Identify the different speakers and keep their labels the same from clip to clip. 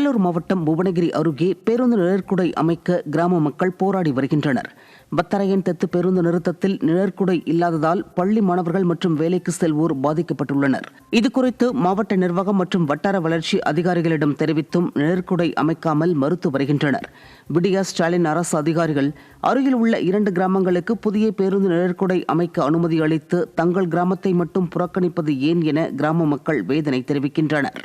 Speaker 1: கடலூர் மாவட்டம் புவனகிரி அருகே பேருந்து நிழற்குடை அமைக்க கிராம மக்கள் போராடி வருகின்றனர். பத்தரையன் தெத்து பேருந்து நிறுத்தத்தில் நிழற்குடை இல்லாததால் பள்ளி மாணவர்கள் மற்றும் வேலைக்கு செல்வோர் பாதிக்கப்பட்டுள்ளனர். இதுகுறித்து மாவட்ட நிர்வாகம் மற்றும் வட்டார வளர்ச்சி அதிகாரிகளிடம் தெரிவித்தும் நிழற்குடை அமைக்காமல் மறுத்து வருகின்றனர். விடியா ஸ்டாலின் அரசு அதிகாரிகள் அருகில் உள்ள 2 கிராமங்களுக்கு புதிய பேருந்து நிழற்குடை அமைக்க அனுமதி அளித்து தங்கள் கிராமத்தை மட்டும் புறக்கணிப்பது ஏன் என கிராம மக்கள் வேதனை தெரிவிக்கின்றனர்.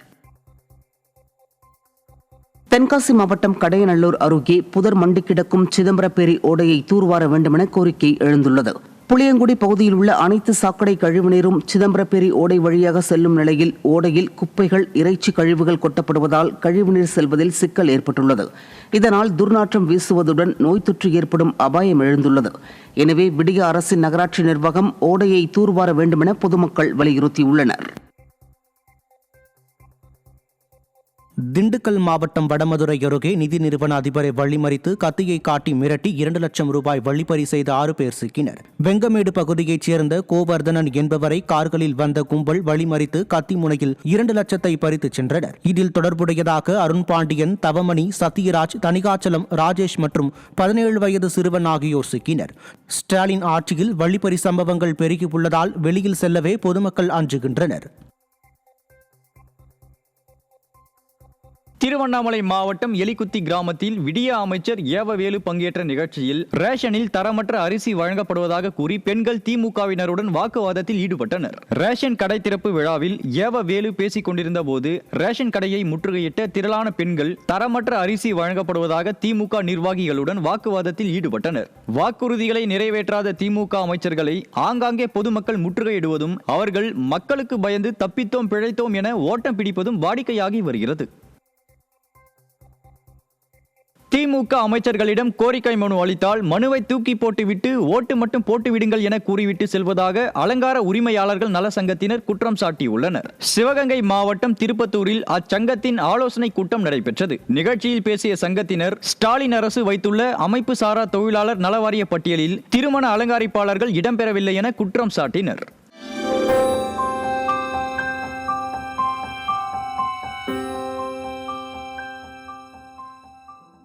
Speaker 1: தென்காசி மாவட்டம் கடையநல்லூர் அருகே புதர் மண்டி கிடக்கும் சிதம்பரப்பேரி ஓடையை தூர்வார வேண்டுமென கோரிக்கை எழுந்துள்ளது. புளியங்குடி பகுதியில் உள்ள அனைத்து சாக்கடை கழிவுநீரும் சிதம்பரப்பேரி ஓடை வழியாக செல்லும் நிலையில் ஓடையில் குப்பைகள், இறைச்சி கழிவுகள் கொட்டப்படுவதால் கழிவுநீர் செல்வதில் சிக்கல் ஏற்பட்டுள்ளது. இதனால் துர்நாற்றம் வீசுவதுடன் நோய் தொற்று ஏற்படும் அபாயம் எழுந்துள்ளது. எனவே விடிய அரசின் நகராட்சி நிர்வாகம் ஓடையை தூர்வார வேண்டுமென பொதுமக்கள் வலியுறுத்தியுள்ளனர்.
Speaker 2: திண்டுக்கல் மாவட்டம் வடமதுரை அருகே நிதி நிறுவன அதிபரை வழிமறித்து கத்தியை காட்டி மிரட்டி 2 லட்சம் ரூபாய் வழிப்பறி செய்த 6 பேர் சிக்கினர். வெங்கமேடு பகுதியைச் சேர்ந்த கோவர்தனன் என்பவரை கார்களில் வந்த கும்பல் வழிமறித்து கத்தி முனையில் 2 லட்சத்தை பறித்து சென்றனர். இதில் தொடர்புடையதாக அருண் பாண்டியன், தவமணி, சத்யராஜ், தணிகாச்சலம், ராஜேஷ் மற்றும் 17 வயது சிறுவன் ஆகியோர் சிக்கினர். ஸ்டாலின் ஆட்சியில் வழிப்பறி சம்பவங்கள் பெருகியுள்ளதால் வெளியில் செல்லவே பொதுமக்கள் அஞ்சுகின்றனர்.
Speaker 3: திருவண்ணாமலை மாவட்டம் எலிக்குத்தி கிராமத்தில் விடிய அமைச்சர் ஏவவேலு பங்கேற்ற நிகழ்ச்சியில் ரேஷனில் தரமற்ற அரிசி வழங்கப்படுவதாக கூறி பெண்கள் திமுகவினருடன் வாக்குவாதத்தில் ஈடுபட்டனர். ரேஷன் கடை திறப்பு விழாவில் ஏவவேலு பேசிக் கொண்டிருந்த போது ரேஷன் கடையை முற்றுகையிட்ட திரளான பெண்கள் தரமற்ற அரிசி வழங்கப்படுவதாக திமுக நிர்வாகிகளுடன் வாக்குவாதத்தில் ஈடுபட்டனர். வாக்குறுதிகளை நிறைவேற்றாத திமுக அமைச்சர்களை ஆங்காங்கே பொதுமக்கள் முற்றுகையிடுவதும் அவர்கள் மக்களுக்கு பயந்து தப்பித்தோம் பிழைத்தோம் என ஓட்டம் பிடிப்பதும் வாடிக்கையாகி வருகிறது. திமுக அமைச்சர்களிடம் கோரிக்கை மனு அளித்தால் மனுவை தூக்கி போட்டுவிட்டு ஓட்டு மட்டும் போட்டுவிடுங்கள் என கூறிவிட்டு செல்வதாக அலங்கார உரிமையாளர்கள் நல சங்கத்தினர் குற்றம் சாட்டியுள்ளனர். சிவகங்கை மாவட்டம் திருப்பத்தூரில் அச்சங்கத்தின் ஆலோசனை கூட்டம் நடைபெற்றது. நிகழ்ச்சியில் பேசிய சங்கத்தினர் ஸ்டாலின் அரசு வைத்துள்ள அமைப்பு சாரா தொழிலாளர் நலவாரிய பட்டியலில் திருமண அலங்காரிப்பாளர்கள் இடம்பெறவில்லை என குற்றம் சாட்டினர்.